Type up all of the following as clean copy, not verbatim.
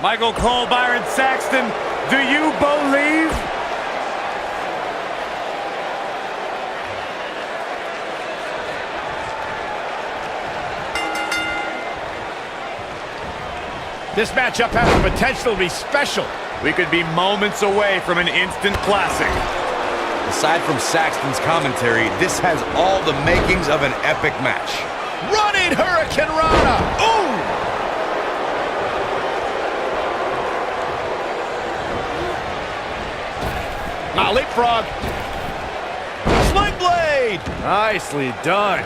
Michael Cole, Byron Saxton, do you believe? This matchup has the potential to be special. We could be moments away from an instant classic. Aside from Saxton's commentary, this has all the makings of an epic match. Running Hurricane Rana. Ooh! Now leapfrog. Sling blade. Nicely done.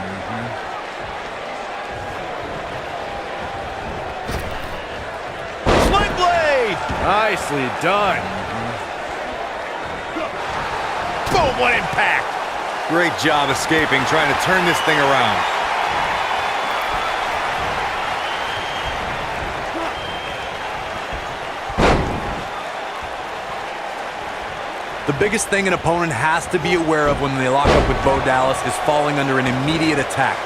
Sling blade. Nicely done. Boom, what impact. Great job escaping, trying to turn this thing around. The biggest thing an opponent has to be aware of when they lock up with Bo Dallas is falling under an immediate attack.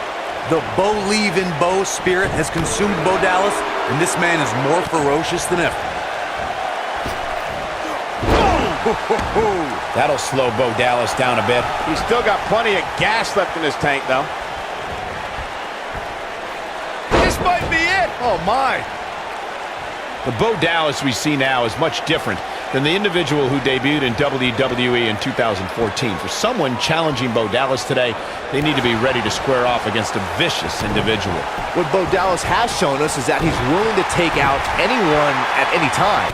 The Bo-leave-in-Bo spirit has consumed Bo Dallas, and this man is more ferocious than ever. That'll slow Bo Dallas down a bit. He's still got plenty of gas left in his tank, though. This might be it. Oh, my. The Bo Dallas we see now is much different than the individual who debuted in WWE in 2014. For someone challenging Bo Dallas today, they need to be ready to square off against a vicious individual. What Bo Dallas has shown us is that he's willing to take out anyone at any time.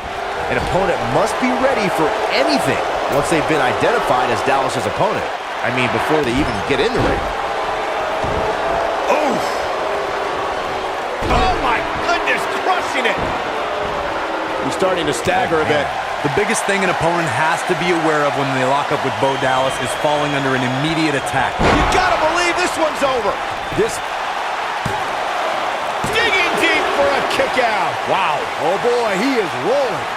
An opponent must be ready for anything once they've been identified as Dallas's opponent. I mean, before they even get in the ring. Oh! Oh, my goodness, crushing it! He's starting to stagger a bit. The biggest thing an opponent has to be aware of when they lock up with Bo Dallas is falling under an immediate attack. You gotta believe this one's over. This digging deep for a kick out. Wow. Oh boy, he is rolling.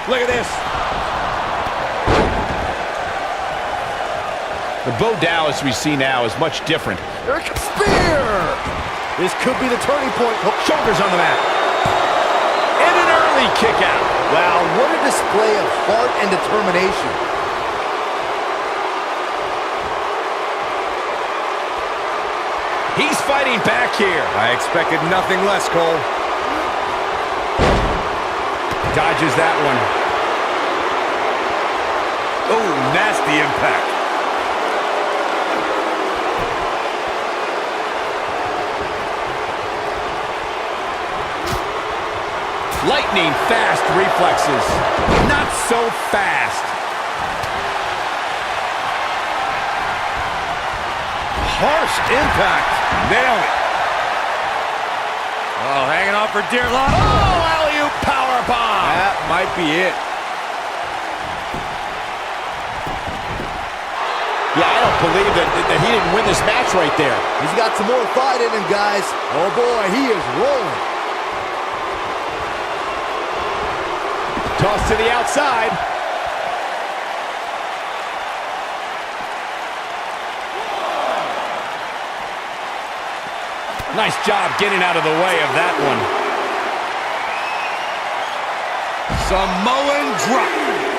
Look at this. The Bo Dallas we see now is much different. There comes spear. This could be the turning point. Oh, shoulders on the mat. And an early kick out. Wow, what a display of heart and determination. He's fighting back here. I expected nothing less, Cole. Dodges that one. Oh, nasty impact. Lightning fast reflexes. Not so fast. Harsh impact. Nail it. Oh, hanging on for dear life. Oh, alley-oop powerbomb. That might be it. Yeah, I don't believe that he didn't win this match right there. He's got some more fight in him, guys. Oh boy, he is rolling. Toss to the outside. Nice job getting out of the way of that one. Samoan drop.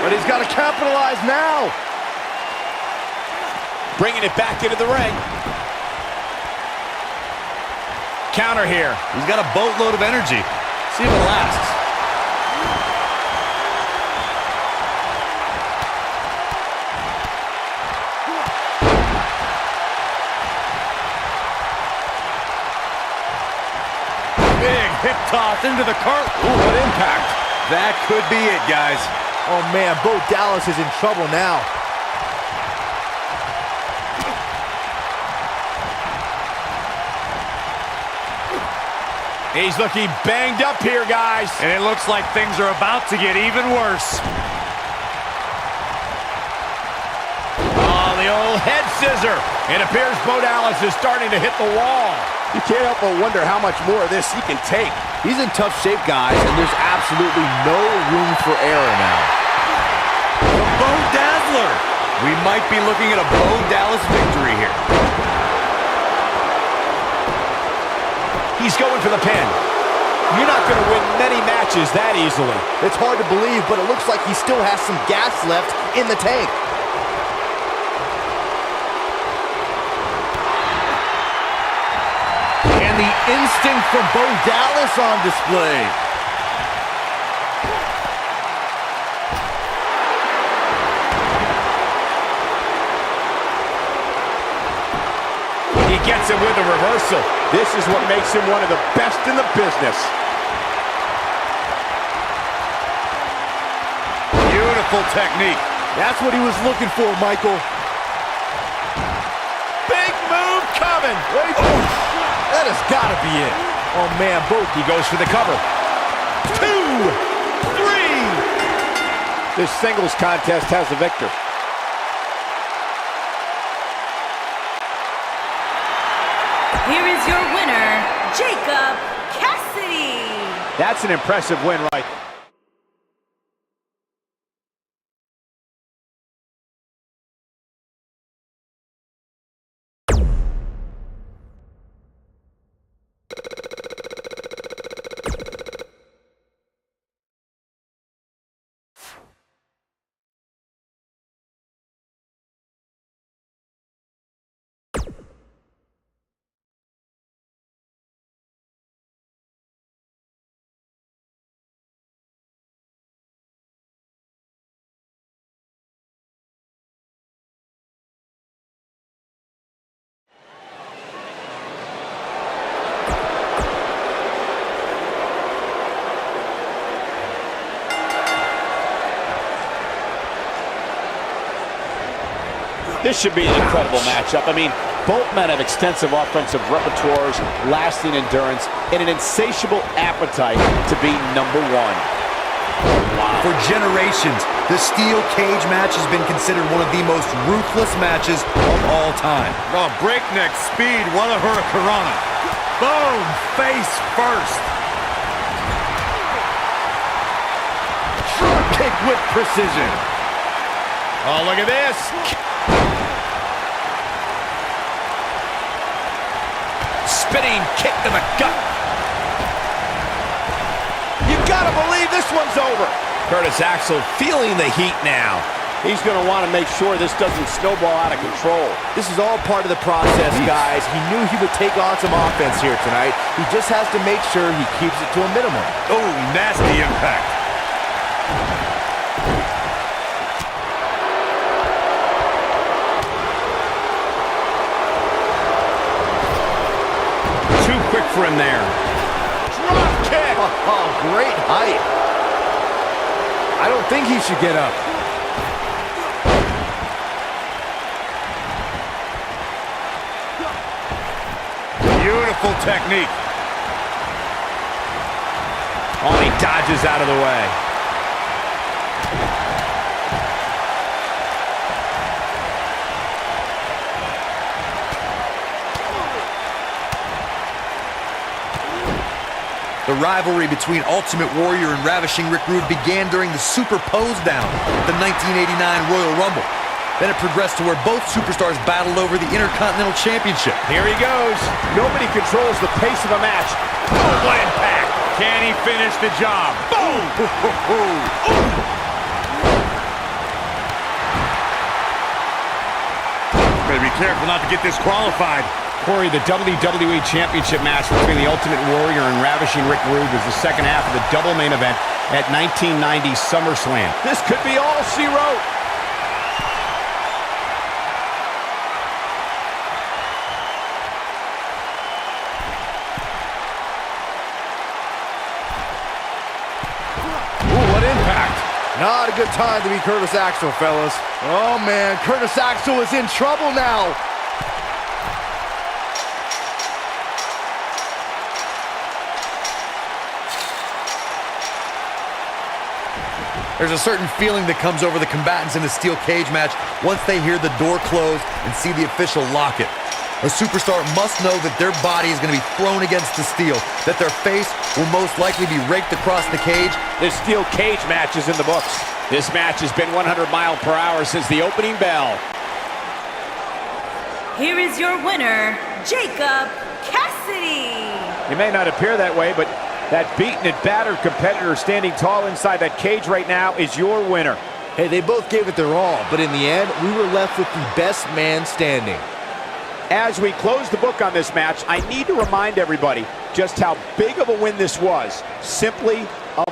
But he's got to capitalize now. Bringing it back into the ring. Counter here. He's got a boatload of energy. See if it lasts. Big hip toss into the cart. Ooh, what impact. That could be it, guys. Oh man, Bo Dallas is in trouble now. He's looking banged up here, guys. And it looks like things are about to get even worse. Oh, the old head scissor. It appears Bo Dallas is starting to hit the wall. You can't help but wonder how much more of this he can take. He's in tough shape, guys, and there's absolutely no room for error now. The Bo Dazzler. We might be looking at a Bo Dallas victory here. He's going for the pin. You're not going to win many matches that easily. It's hard to believe, but it looks like he still has some gas left in the tank. And the instinct from Bo Dallas on display. He gets it with a reversal. This is what makes him one of the best in the business. Beautiful technique. That's what he was looking for, Michael. Big move coming. That has got to be it. Oh, man, both. He goes for the cover. 2, 3. This singles contest has the victor. Here is your winner, Jacob Cassidy. That's an impressive win, right? This should be an incredible matchup. I mean, both men have extensive offensive repertoires, lasting endurance, and an insatiable appetite to be number one. Wow. For generations, the steel cage match has been considered one of the most ruthless matches of all time. Oh, breakneck speed, what a hurricanrana. Boom, face first. Front kick with precision. Oh, look at this. Spinning kick to the gut. You gotta believe this one's over. Curtis Axel feeling the heat now. He's gonna want to make sure this doesn't snowball out of control. This is all part of the process, guys. He knew he would take on some offense here tonight. He just has to make sure he keeps it to a minimum. Oh, nasty impact. Quick for him there. Drop kick. Oh, great height. I don't think he should get up. Beautiful technique. Oh, he dodges out of the way. The rivalry between Ultimate Warrior and Ravishing Rick Rude began during the Super Pose Down at the 1989 Royal Rumble. Then it progressed to where both superstars battled over the Intercontinental Championship. Here he goes. Nobody controls the pace of a match. Oh, what impact. Can he finish the job? Boom! Better be careful not to get disqualified. Corey, the WWE Championship match between the Ultimate Warrior and Ravishing Rick Rude was the second half of the double main event at 1990 SummerSlam. This could be all she wrote. Ooh, what impact. Not a good time to be Curtis Axel, fellas. Oh, man, Curtis Axel is in trouble now. There's a certain feeling that comes over the combatants in a steel cage match once they hear the door close and see the official lock it. A superstar must know that their body is going to be thrown against the steel, that their face will most likely be raked across the cage. This steel cage match is in the books. This match has been 100 miles per hour since the opening bell. Here is your winner, Jacob Cassidy. It may not appear that way, but that beaten and battered competitor standing tall inside that cage right now is your winner. Hey, they both gave it their all, but in the end, we were left with the best man standing. As we close the book on this match, I need to remind everybody just how big of a win this was. Simply a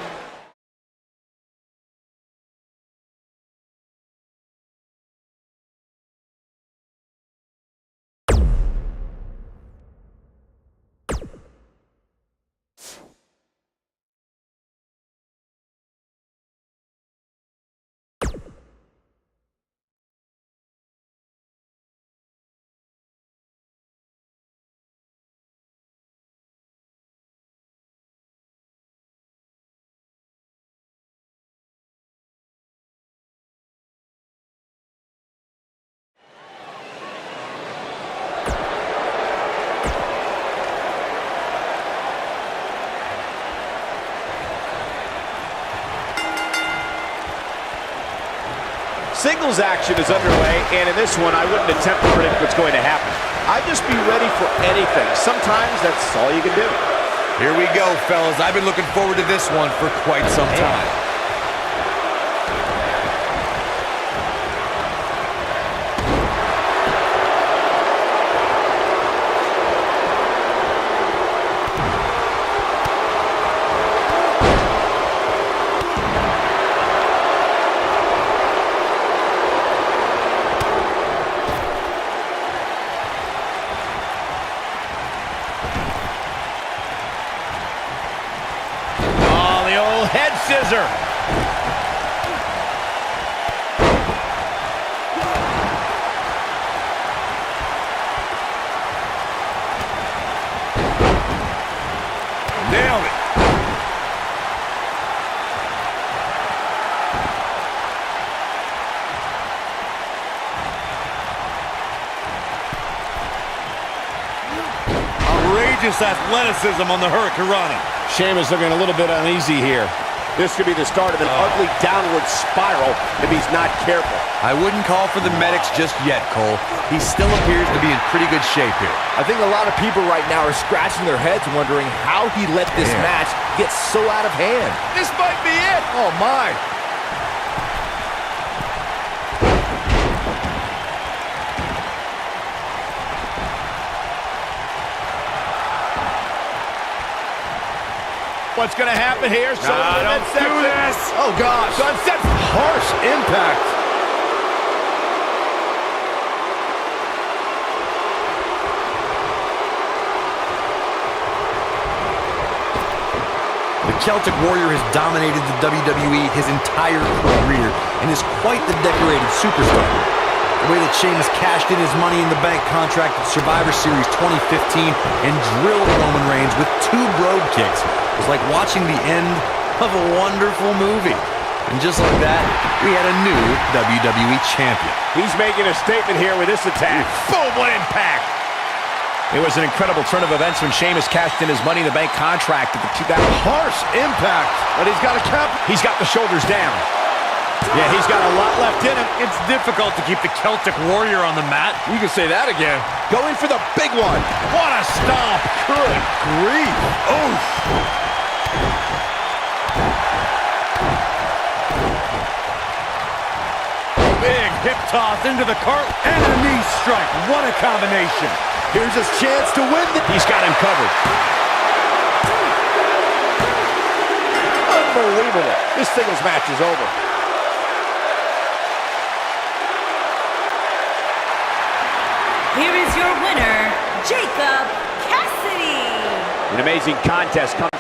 singles action is underway, and in this one, I wouldn't attempt to predict what's going to happen. I'd just be ready for anything. Sometimes that's all you can do. Here we go, fellas. I've been looking forward to this one for quite some time. Head scissor. Nailed it. Outrageous athleticism on the Hurricanrana. Sheamus looking a little bit uneasy here. This could be the start of an ugly downward spiral if he's not careful. I wouldn't call for the medics just yet, Cole. He still appears to be in pretty good shape here. I think a lot of people right now are scratching their heads wondering how he let this match get so out of hand. This might be it. Oh, my. What's going to happen here? Don't do this. Oh, gosh. Sunset. Harsh impact. The Celtic Warrior has dominated the WWE his entire career and is quite the decorated superstar. The way that Sheamus cashed in his Money in the Bank contract at Survivor Series 2015 and drilled Roman Reigns with 2 brogue kicks was like watching the end of a wonderful movie. And just like that, we had a new WWE champion. He's making a statement here with this attack. Boom, what impact! It was an incredible turn of events when Sheamus cashed in his Money in the Bank contract at the 2000. Harsh impact. But he's got a cap. He's got the shoulders down. Yeah, he's got a lot left in him. It's difficult to keep the Celtic Warrior on the mat. You can say that again. Going for the big one. What a stomp. Good grief. Oof. Big hip toss into the cart and a knee strike. What a combination. Here's his chance to win. He's got him covered. Unbelievable. This singles match is over. Here is your winner, Jacob Cassidy. An amazing contest comes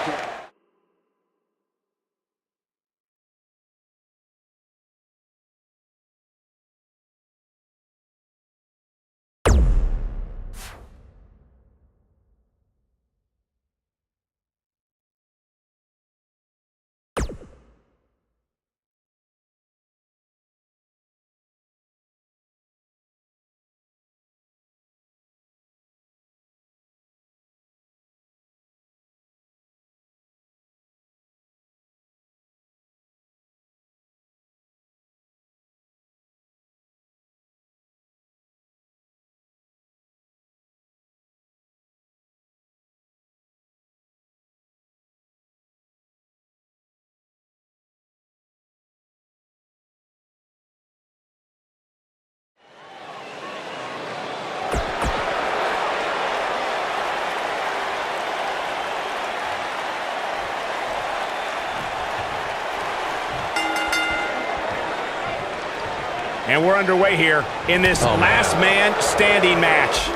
And we're underway here in this last man standing match.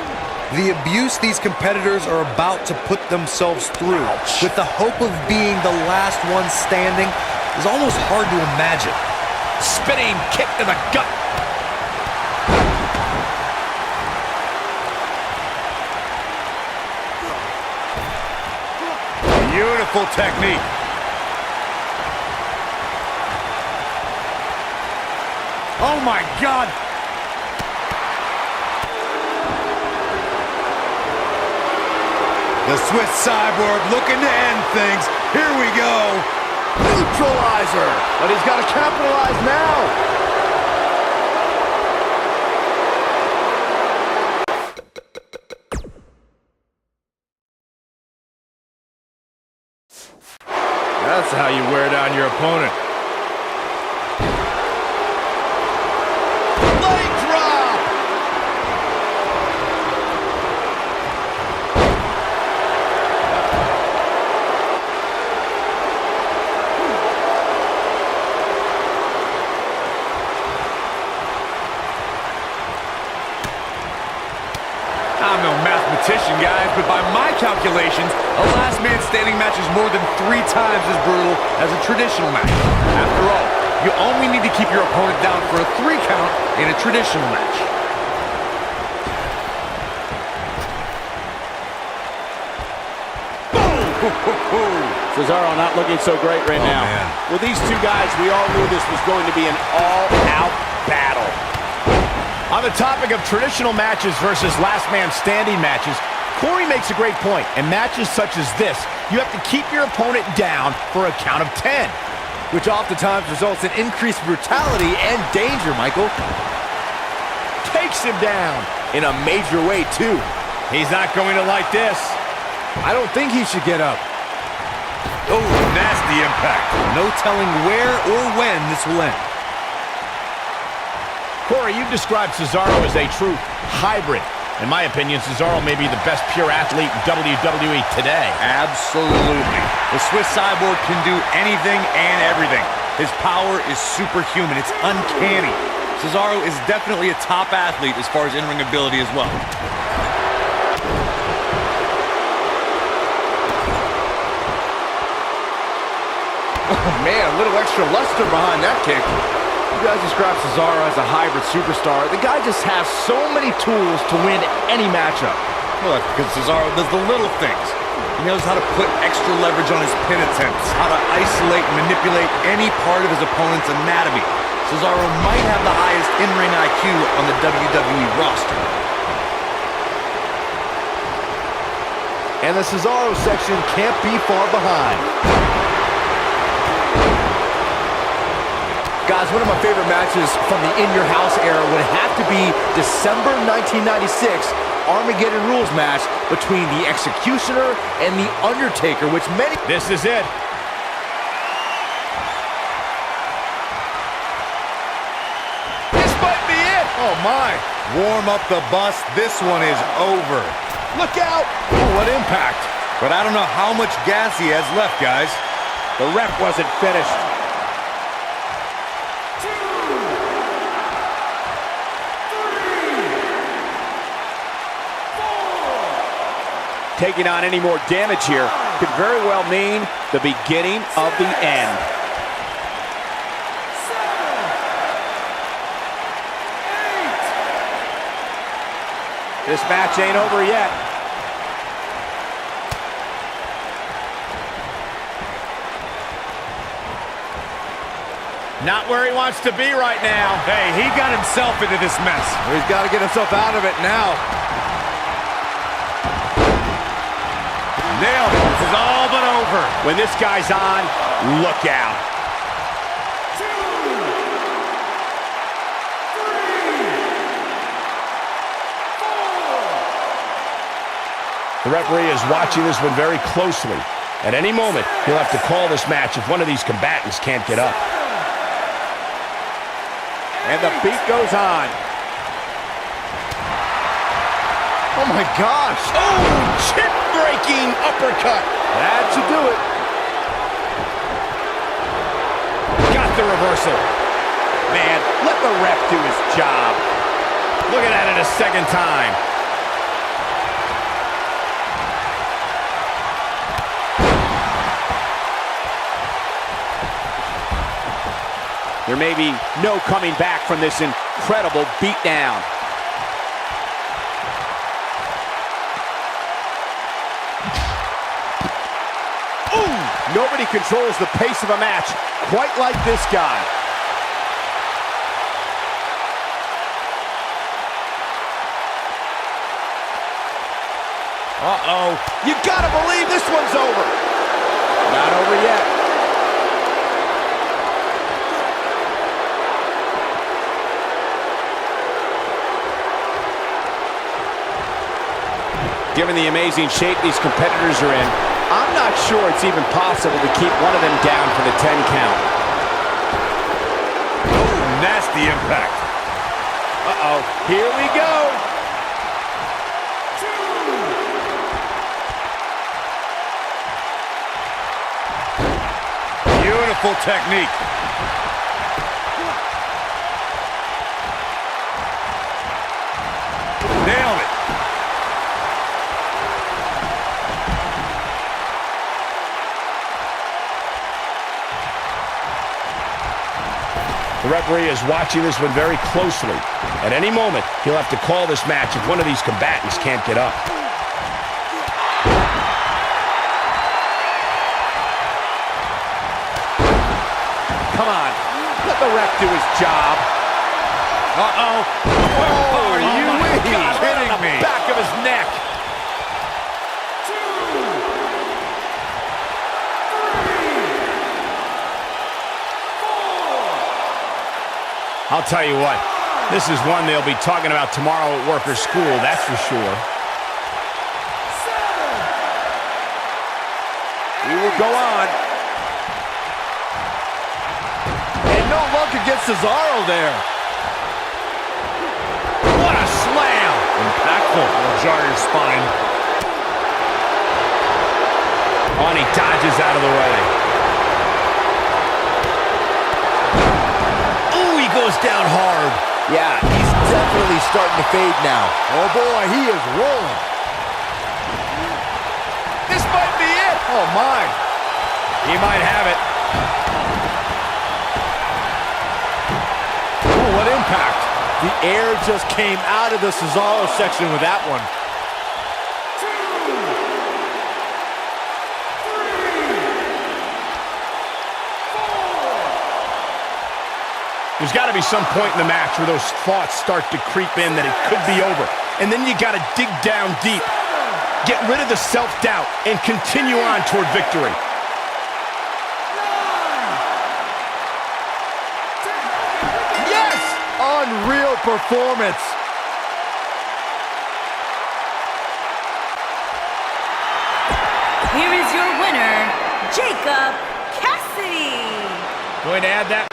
The abuse these competitors are about to put themselves through with the hope of being the last one standing is almost hard to imagine. Spinning kick to the gut. Beautiful technique. Oh my God. The Swiss Cyborg looking to end things. Here we go. Neutralizer. But he's got to capitalize now. That's how you wear down your opponent. Leg drop. I'm no mathematician, guys, but by my calculations, a last man standing match is more than 3 times as brutal as a traditional match. After all, you only need to keep your opponent down for a 3 count in a traditional match. Cesaro not looking so great right now. Man. With these two guys, we all knew this was going to be an all-out battle. On the topic of traditional matches versus last man standing matches, Corey makes a great point. In matches such as this, you have to keep your opponent down for a count of 10. Which oftentimes results in increased brutality and danger, Michael. Takes him down. In a major way, too. He's not going to like this. I don't think he should get up. Oh, nasty impact. No telling where or when this will end. Corey, you described Cesaro as a true hybrid. In my opinion, Cesaro may be the best pure athlete in WWE today. Absolutely. The Swiss Cyborg can do anything and everything. His power is superhuman. It's uncanny. Cesaro is definitely a top athlete as far as in-ring ability as well. Oh, man, a little extra luster behind that kick. You guys describe Cesaro as a hybrid superstar. The guy just has so many tools to win any matchup. Well, that's because Cesaro does the little things. He knows how to put extra leverage on his pin attempts, how to isolate and manipulate any part of his opponent's anatomy. Cesaro might have the highest in-ring IQ on the WWE roster. And the Cesaro section can't be far behind. Guys, one of my favorite matches from the In Your House era would have to be December 1996 Armageddon Rules match between the Executioner and the Undertaker, which many... This is it. This might be it. Oh, my. Warm up the bus. This one is over. Look out! Oh, what impact. But I don't know how much gas he has left, guys. The ref wasn't finished. Taking on any more damage here could very well mean the beginning of the end. 7, 8. This match ain't over yet. Not where he wants to be right now. Hey, he got himself into this mess. He's got to get himself out of it now. Nailed it. This is all but over. When this guy's on, look out. 2, 3, 4. The referee is watching this one very closely. At any moment, he'll have to call this match if one of these combatants can't get up. And the beat goes on. Oh my gosh! Oh, chip-breaking uppercut. That should do it. Got the reversal. Man, let the ref do his job. Look at that a second time. There may be no coming back from this incredible beatdown. Ooh! Nobody controls the pace of a match quite like this guy. Uh-oh. You gotta believe this one's over. Not over yet. Given the amazing shape these competitors are in, I'm not sure it's even possible to keep one of them down for the 10 count. Oh, nasty impact. Uh-oh, here we go. Beautiful technique. Nailed it. The referee is watching this one very closely. At any moment, he'll have to call this match if one of these combatants can't get up. Come on, let the ref do his job. Uh-oh. Oh, are you kidding me? Back of his neck. I'll tell you what, this is one they'll be talking about tomorrow at workers' school, that's for sure. We will go on. And no luck against Cesaro there. What a slam! Impactful. Will jar your spine. Oh, and he dodges out of the way. Goes down hard. Yeah, he's definitely starting to fade now. Oh boy, he is rolling. This might be it. Oh my. He might have it. Oh, what impact. The air just came out of the Cesaro section with that one. There's got to be some point in the match where those thoughts start to creep in that it could be over. And then you got to dig down deep, get rid of the self-doubt, and continue on toward victory. Yes! Unreal performance. Here is your winner, Jacob Cassidy. Going to add that.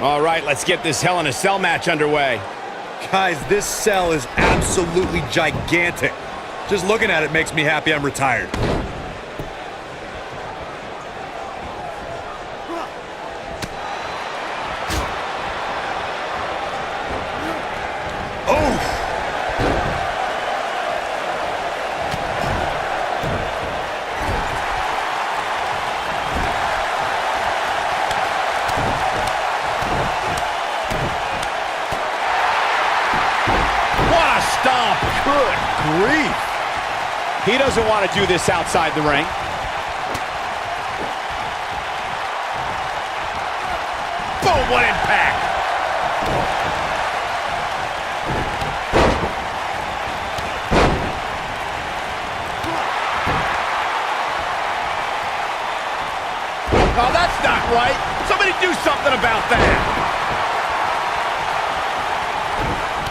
All right, let's get this Hell in a Cell match underway. Guys, this cell is absolutely gigantic. Just looking at it makes me happy I'm retired. grief. He doesn't want to do this outside the ring. Boom, what impact! Oh, that's not right. Somebody do something about that.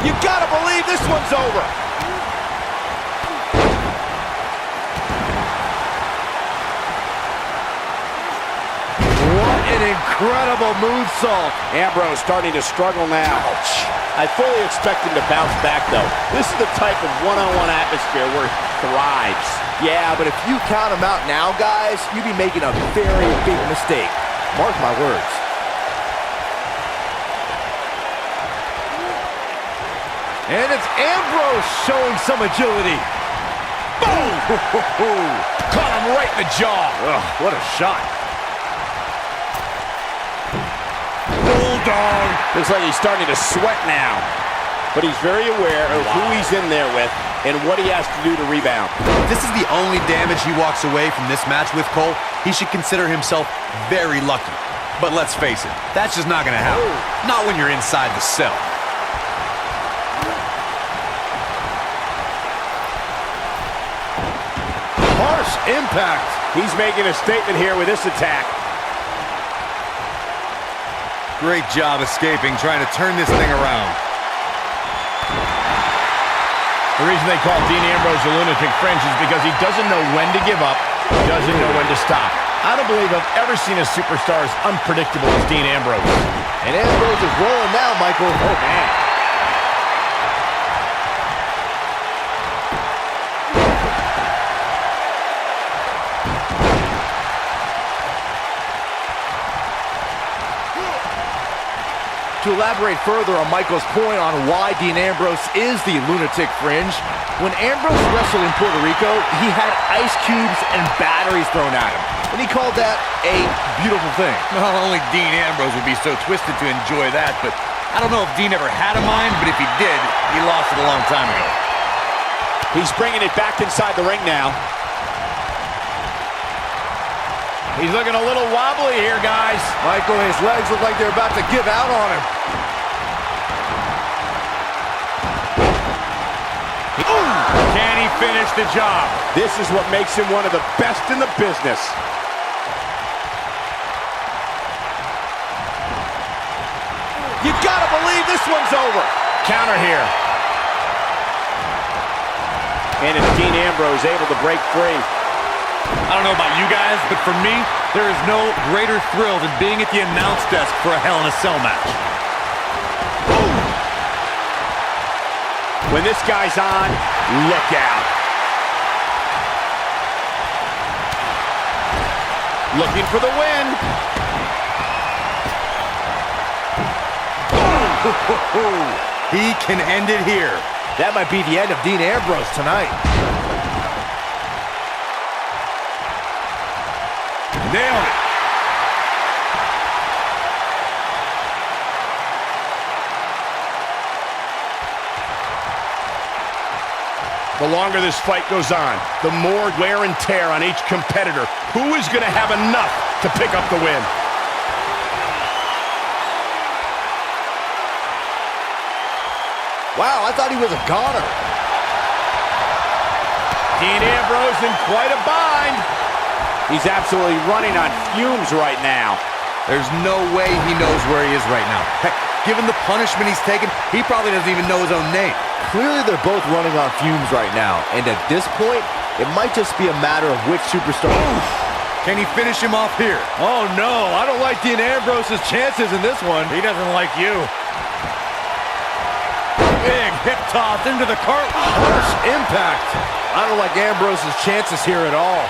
You gotta believe this one's over. What an incredible moonsault. Ambrose starting to struggle now. Ouch. I fully expect him to bounce back, though. This is the type of one-on-one atmosphere where he thrives. Yeah, but if you count him out now, guys, you'd be making a very big mistake. Mark my words. And it's Ambrose showing some agility. Boom! Caught him right in the jaw. Ugh, what a shot. Bulldog. Looks like he's starting to sweat now. But he's very aware of who he's in there with and what he has to do to rebound. If this is the only damage he walks away from this match with, Cole, he should consider himself very lucky. But let's face it, that's just not going to happen. Not when you're inside the cell. Harsh impact. He's making a statement here with this attack. Great job escaping, trying to turn this thing around. The reason they call Dean Ambrose a lunatic fringe is because he doesn't know when to give up, doesn't know when to stop. I don't believe I've ever seen a superstar as unpredictable as Dean Ambrose. And Ambrose is rolling now, Michael. Oh, man. To elaborate further on Michael's point on why Dean Ambrose is the lunatic fringe, when Ambrose wrestled in Puerto Rico, he had ice cubes and batteries thrown at him. And he called that a beautiful thing. Not only Dean Ambrose would be so twisted to enjoy that, but I don't know if Dean ever had a mind, but if he did, he lost it a long time ago. He's bringing it back inside the ring now. He's looking a little wobbly here, guys. Michael, his legs look like they're about to give out on him. Can he finish the job? This is what makes him one of the best in the business. You gotta believe this one's over. Counter here. And it's Dean Ambrose able to break free. I don't know about you guys, but for me, there is no greater thrill than being at the announce desk for a Hell in a Cell match. When this guy's on, look out. Looking for the win. He can end it here. That might be the end of Dean Ambrose tonight. Nailed it. The longer this fight goes on, the more wear and tear on each competitor. Who is going to have enough to pick up the win? Wow, I thought he was a goner. Dean Ambrose in quite a bind. He's absolutely running on fumes right now. There's no way he knows where he is right now. Heck, given the punishment he's taken, he probably doesn't even know his own name. Clearly, they're both running on fumes right now. And at this point, it might just be a matter of which superstar. Can he finish him off here? Oh, no. I don't like Dean Ambrose's chances in this one. He doesn't like you. Big hip toss into the cart. Harsh impact. I don't like Ambrose's chances here at all.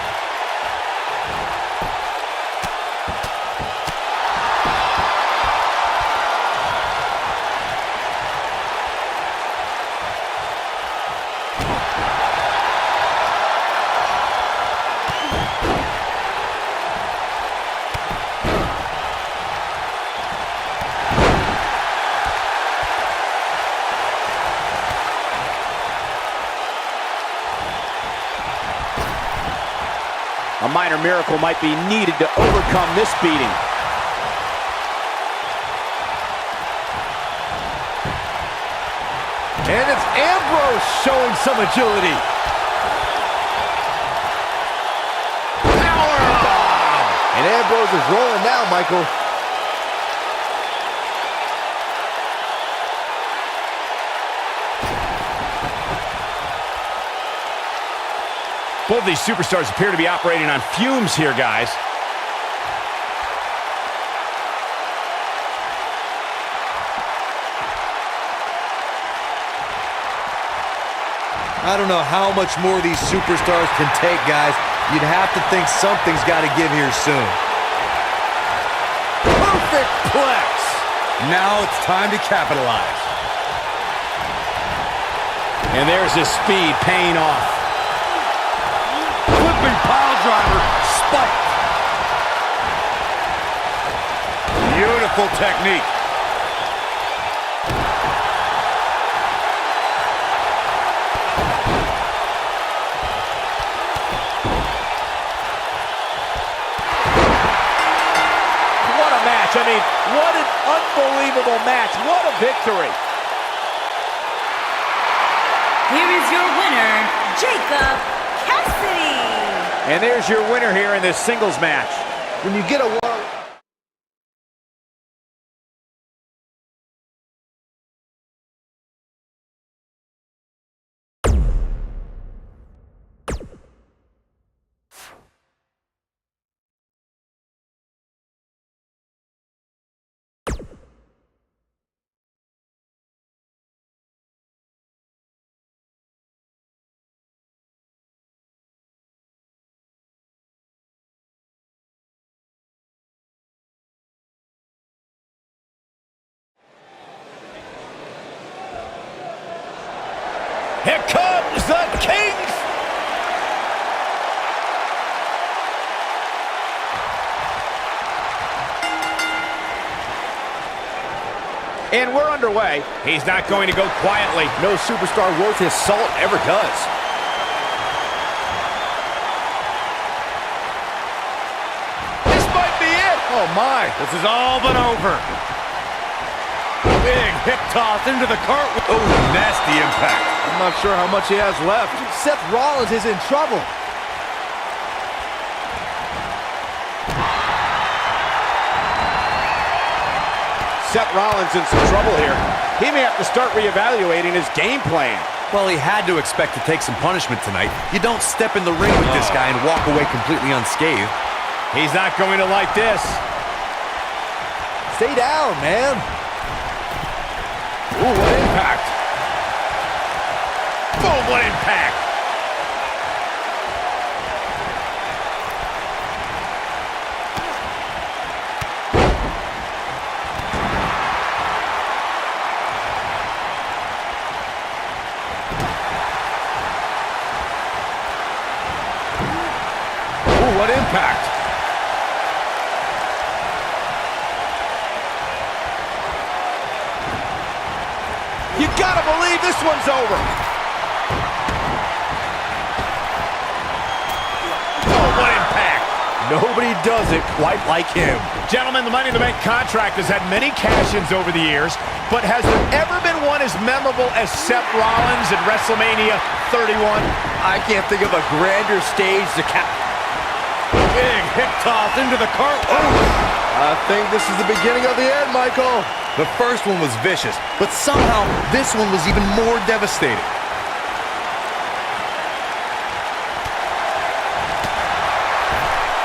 A minor miracle might be needed to overcome this beating. And it's Ambrose showing some agility. Powerbomb! And Ambrose is rolling now, Michael. Both these superstars appear to be operating on fumes here, guys. I don't know how much more these superstars can take, guys. You'd have to think something's got to give here soon. Perfect plex. Now it's time to capitalize. And there's his speed paying off. Flipping pile driver, spiked. Beautiful technique. I mean, what an unbelievable match. What a victory. Here is your winner, Jacob Cassidy. And there's your winner here in this singles match. When you get a Here comes the King! And we're underway. He's not going to go quietly. no superstar worth his salt ever does. This might be it. Oh, my. This is all but over. Big hip toss into the cart. Oh, nasty impact. I'm not sure how much he has left. Seth Rollins is in trouble. Seth Rollins in some trouble here. He may have to start reevaluating his game plan. Well, he had to expect to take some punishment tonight. You don't step in the ring with this guy and walk away completely unscathed. He's not going to like this. Stay down, man. Ooh, what impact. Boom, what impact. Ooh, what impact. You gotta believe this one's over. Oh, what impact. Nobody does it quite like him. Gentlemen, the Money in the Bank contract has had many cash-ins over the years, but has there ever been one as memorable as Seth Rollins at WrestleMania 31? I can't think of a grander stage to cap. Big hip toss into the cart. I think this is the beginning of the end, Michael. The first one was vicious, but somehow this one was even more devastating.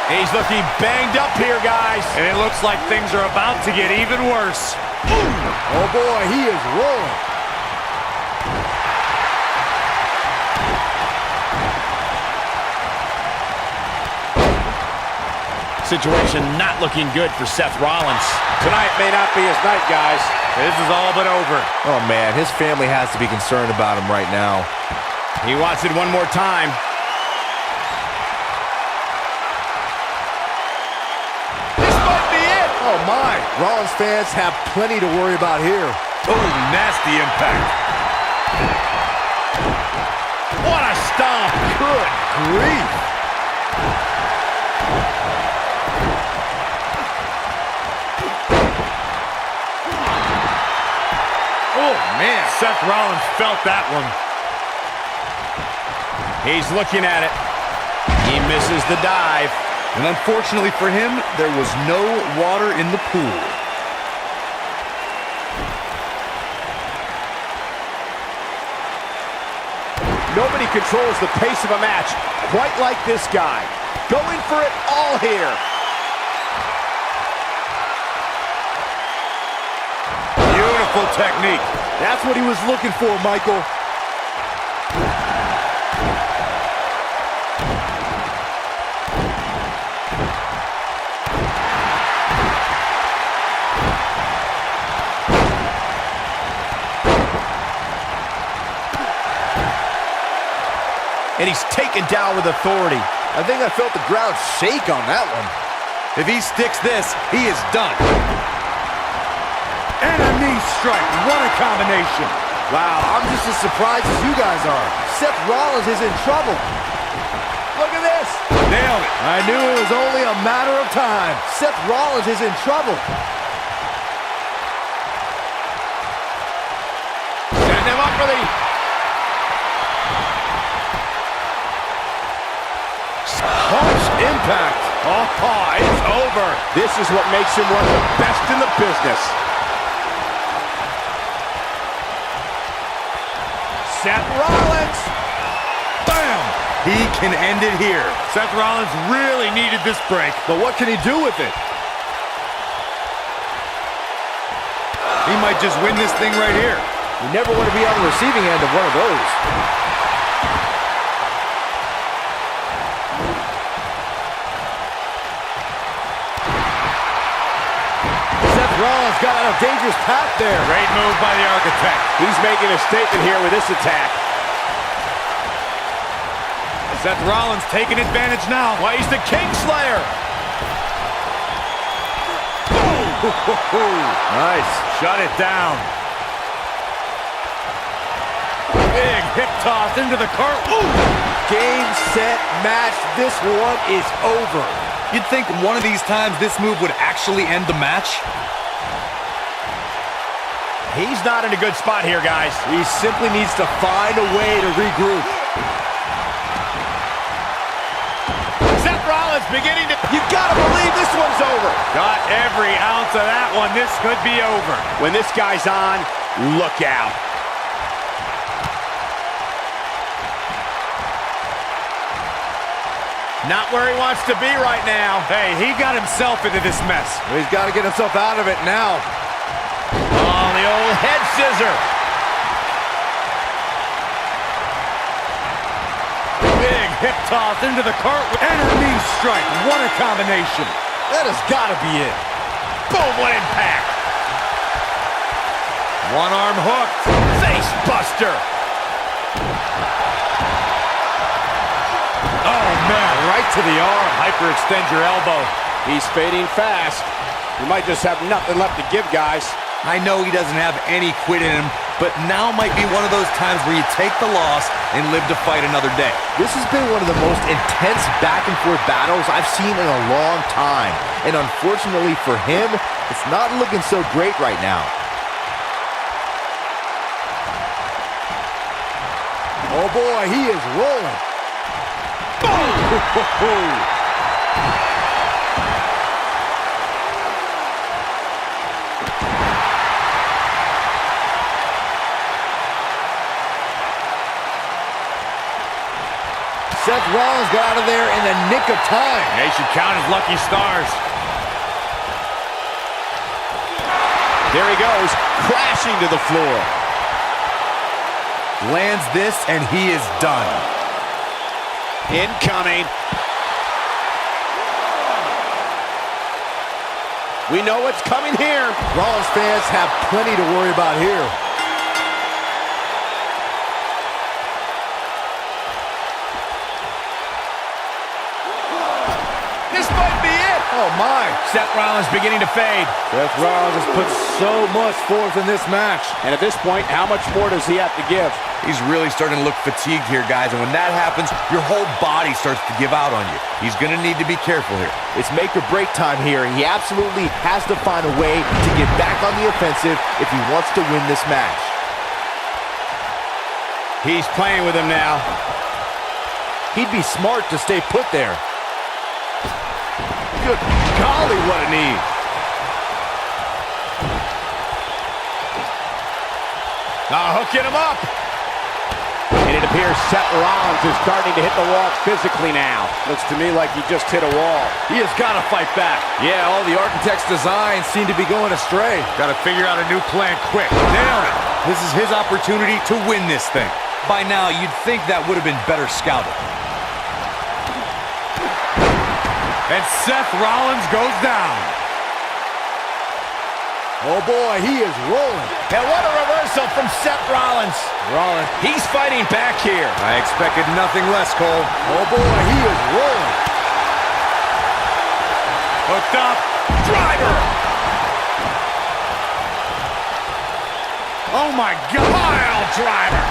He's looking banged up here, guys. And it looks like things are about to get even worse. Oh boy, he is rolling. Situation not looking good for Seth Rollins. Tonight may not be his night, guys. This is all but over. Oh man, his family has to be concerned about him right now. He wants it one more time. This might be it. Oh my, Rollins fans have plenty to worry about here. Oh, nasty impact. What a stomp. Good grief. Rollins felt that one. He's looking at it. He misses the dive. And unfortunately for him, there was no water in the pool. Nobody controls the pace of a match quite like this guy. Going for it all here. Beautiful technique. That's what he was looking for, Michael. And he's taken down with authority. I think I felt the ground shake on that one. If he sticks this, he is done. And a knee strike. What a combination. Wow, I'm just as surprised as you guys are. Seth Rollins is in trouble. Look at this. Nailed it. I knew it was only a matter of time. Seth Rollins is in trouble. Setting him up for the... Harsh impact. Oh, it's over. This is what makes him one of the best in the business. Seth Rollins. Bam! He can end it here. Seth Rollins really needed this break. But what can he do with it? He might just win this thing right here. You never want to be on the receiving end of one of those. Rollins got on a dangerous path there. Great move by the Architect. He's making a statement here with this attack. Seth Rollins taking advantage now. Well, he's the Kingslayer. Nice. Shut it down. Big hip toss into the cart. Ooh. Game, set, match. This one is over. You'd think one of these times this move would actually end the match. He's not in a good spot here, guys. He simply needs to find a way to regroup. Seth Rollins beginning to... You gotta believe this one's over. Got every ounce of that one. This could be over. When this guy's on, look out. Not where he wants to be right now. Hey, he got himself into this mess. He's got to get himself out of it now. Oh, the old head scissor. Big hip toss into the cart. And a knee strike. What a combination. That has got to be it. Boom, what impact. One arm hooked. Face buster. Oh, man, right to the arm. Hyperextend your elbow. He's fading fast. He might just have nothing left to give, guys. I know he doesn't have any quit in him, but now might be one of those times where you take the loss and live to fight another day. This has been one of the most intense back-and-forth battles I've seen in a long time. And unfortunately for him, it's not looking so great right now. Oh boy, he is rolling. Boom! Seth Rollins got out of there in the nick of time. They should count his lucky stars. There he goes, crashing to the floor. Lands this, and he is done. Incoming. We know what's coming here. Rollins fans have plenty to worry about here. This might be it. Oh my. Seth Rollins beginning to fade. Seth Rollins has put so much forth in this match. And at this point, how much more does he have to give? He's really starting to look fatigued here, guys, and when that happens, your whole body starts to give out on you. He's going to need to be careful here. It's make or break time here, and he absolutely has to find a way to get back on the offensive if he wants to win this match. He's playing with him now. He'd be smart to stay put there. Good golly, what a knee. Hooking him up. And it appears Seth Rollins is starting to hit the wall physically now. Looks to me like he just hit a wall. He has got to fight back. Yeah, all the architect's designs seem to be going astray. Got to figure out a new plan quick. Nailed it. This is his opportunity to win this thing. By now, you'd think that would have been better scouted. And Seth Rollins goes down. Oh boy, he is rolling. And what a reversal from Seth Rollins. He's fighting back here. I expected nothing less, Cole. Oh boy, he is rolling. Hooked up. Driver. Oh my God. Pile driver.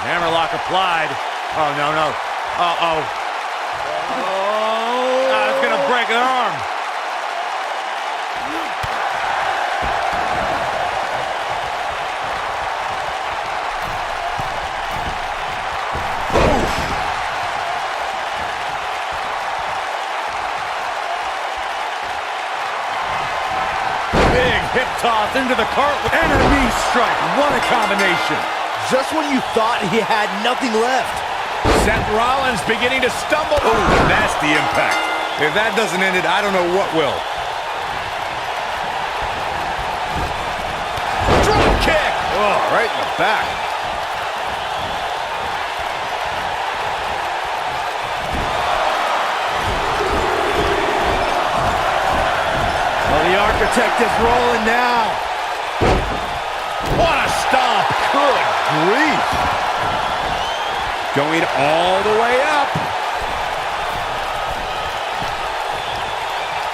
Hammerlock applied. Oh, no, no. Uh-oh. Oh. It's going to break an arm. Big hip toss into the cartwheel. And a knee strike. What a combination. Just when you thought he had nothing left. Seth Rollins beginning to stumble. Oh, nasty impact. If that doesn't end it, I don't know what will. Drop kick. Oh, right in the back. Oh, the architect is rolling now. What a stomp. Good grief. Going all the way up.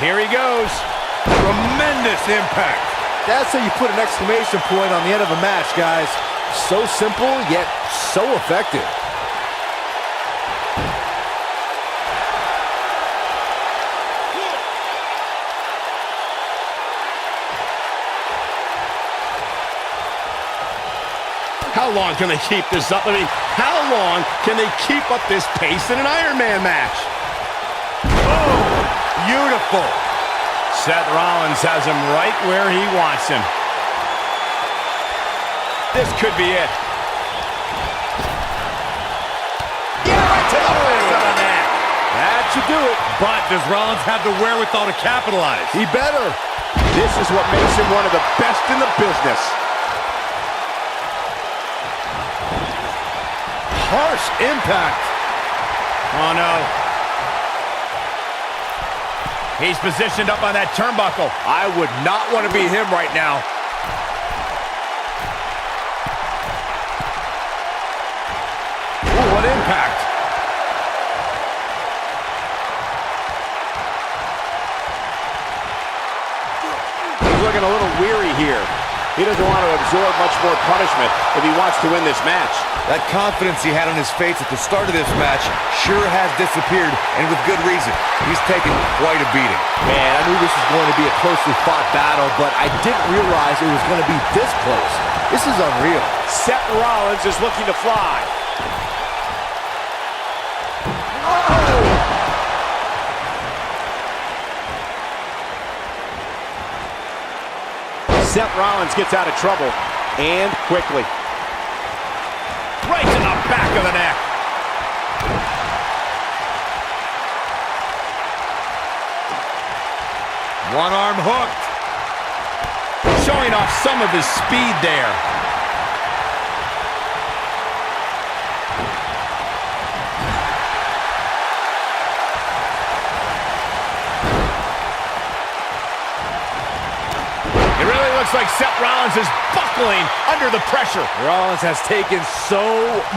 Here he goes. Tremendous impact. That's how you put an exclamation point on the end of a match, guys. So simple, yet so effective. How long can they keep this up? I mean, how long can they keep up this pace in an Iron Man match? Oh, beautiful. Seth Rollins has him right where he wants him. This could be it. Yeah, right to the face of the neck. That should do it. But does Rollins have the wherewithal to capitalize? He better. This is what makes him one of the best in the business. Harsh impact. Oh, no. He's positioned up on that turnbuckle. I would not want to be him right now. Ooh, what impact. He's looking a little weary here. He doesn't want to absorb much more punishment if he wants to win this match. That confidence he had on his face at the start of this match sure has disappeared, and with good reason. He's taken quite a beating. Man, I knew this was going to be a closely fought battle, but I didn't realize it was going to be this close. This is unreal. Seth Rollins is looking to fly. Seth Rollins gets out of trouble, and quickly. Right to the back of the neck. One arm hooked. Showing off some of his speed there. It really looks like Seth Rollins is buckling under the pressure. Rollins has taken so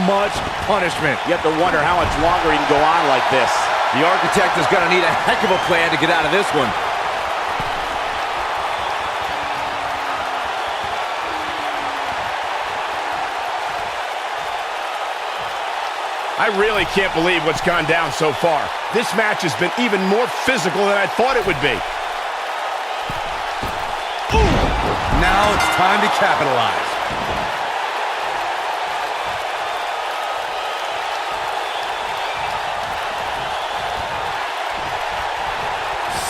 much punishment. You have to wonder how much longer he can go on like this. The architect is going to need a heck of a plan to get out of this one. I really can't believe what's gone down so far. This match has been even more physical than I thought it would be. now it's time to capitalize.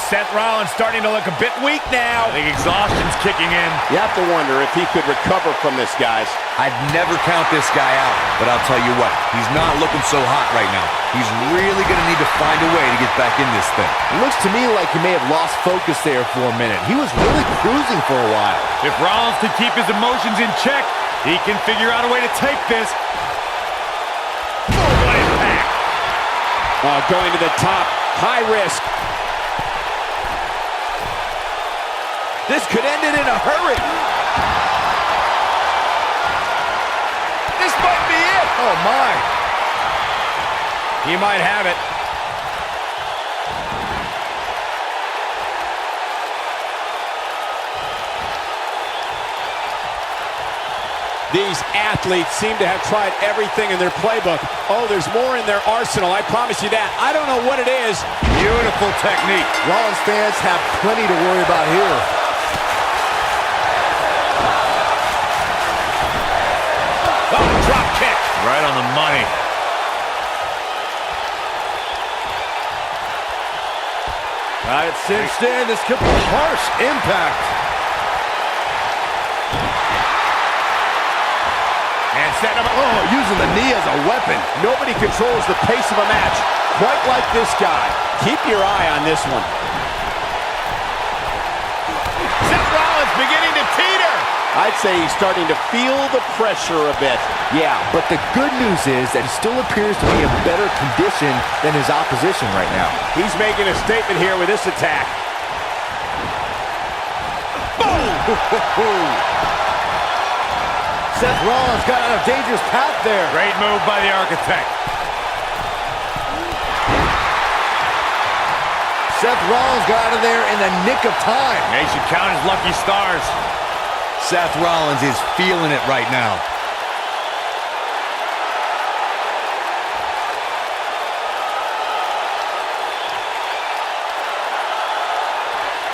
Seth Rollins starting to look a bit weak now. I think exhaustion's kicking in. You have to wonder if he could recover from this, guys. I'd never count this guy out, but I'll tell you what, he's not looking so hot right now. He's really going to need to find a way to get back in this thing. It looks to me like he may have lost focus there for a minute. He was really cruising for a while. If Rollins can keep his emotions in check, he can figure out a way to take this. Oh, what impact. Going to the top, high risk. This could end it in a hurry. This might be it. Oh, my. He might have it. These athletes seem to have tried everything in their playbook. Oh, there's more in their arsenal, I promise you that. I don't know what it is. Beautiful technique. Rollins fans have plenty to worry about here. Oh, drop kick. Right on the money. Got it cinched in. This could be a harsh impact. And setting him up. Oh, using the knee as a weapon. Nobody controls the pace of a match quite like this guy. Keep your eye on this one. Seth Rollins beginning to teeter. I'd say he's starting to feel the pressure a bit. Yeah, but the good news is that he still appears to be in better condition than his opposition right now. He's making a statement here with this attack. Seth Rollins got on a dangerous path there. Great move by the architect. Seth Rollins got out of there in the nick of time. He should count his lucky stars. Seth Rollins is feeling it right now.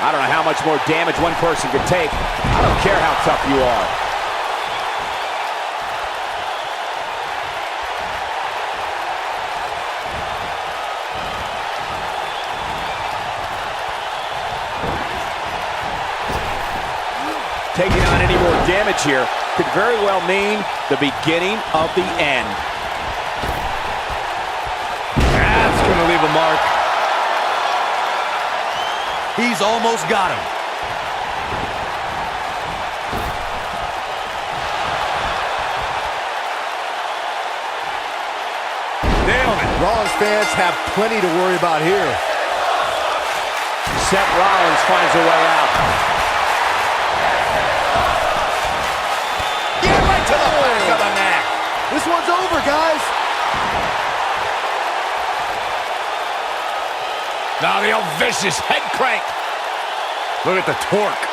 I don't know how much more damage one person could take. I don't care how tough you are. Taking on any more damage here could very well mean the beginning of the end. That's going to leave a mark. He's almost got him. Nailed it. Rollins fans have plenty to worry about here. Seth Rollins finds a way out. Yeah, right to the back of the neck. This one's over, guys. Now the old vicious head crank. Look at the torque.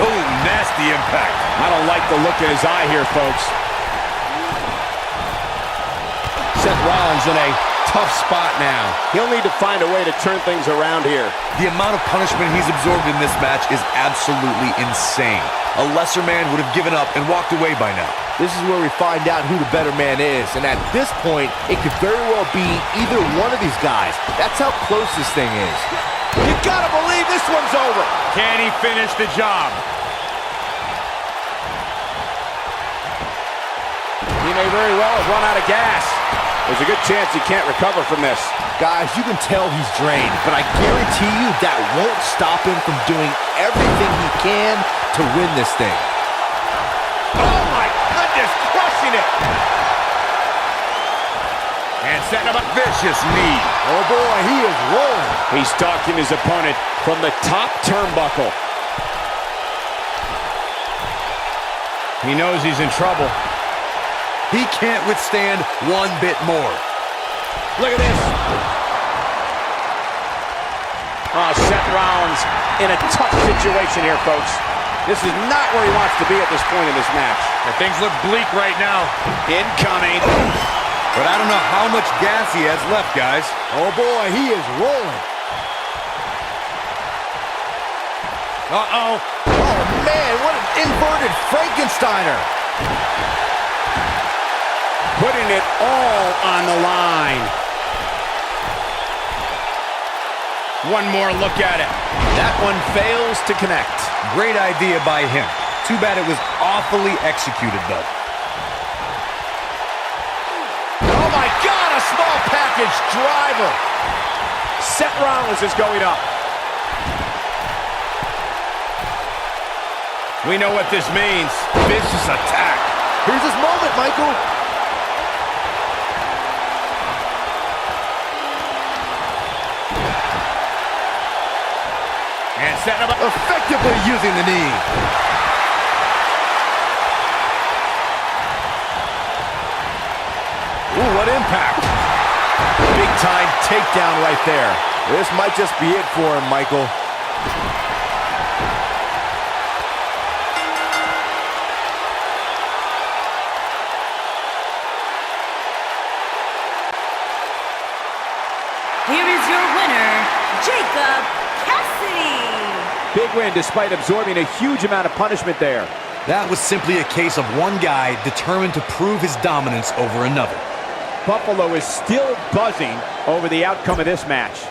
Oh, nasty impact. I don't like the look in his eye here, folks. Seth Rollins in a tough spot now. He'll need to find a way to turn things around here. The amount of punishment he's absorbed in this match is absolutely insane. A lesser man would have given up and walked away by now. This is where we find out who the better man is. And at this point, it could very well be either one of these guys. That's how close this thing is. You gotta believe this one's over. Can he finish the job? He may very well have run out of gas. There's a good chance he can't recover from this. Guys, you can tell he's drained, but I guarantee you that won't stop him from doing everything he can to win this thing. Oh my goodness, crushing it. And setting up a Vicious knee. Oh boy, he is rolling. He's stalking his opponent from the top turnbuckle. He knows he's in trouble. He can't withstand one bit more. Look at this. Oh, Seth Rollins in a tough situation here, folks. This is not where he wants to be at this point in this match. And things look bleak right now. Incoming. But I don't know how much gas he has left, guys. Oh boy, he is rolling. Uh-oh. Oh, man, what an inverted Frankensteiner. Putting it all on the line. One more look at it. That one fails to connect. Great idea by him. Too bad it was awfully executed, though. Oh, my God, a small package driver. Seth Rollins is going up. We know what this means. Vicious attack. Here's his moment, Michael. And setting him up. Effectively using the knee. Ooh, what impact. Big time takedown right there. This might just be it for him, Michael. Here is your winner, Jacob Cassidy. Big win despite absorbing a huge amount of punishment there. That was simply a case of one guy determined to prove his dominance over another. Buffalo is still buzzing over the outcome of this match.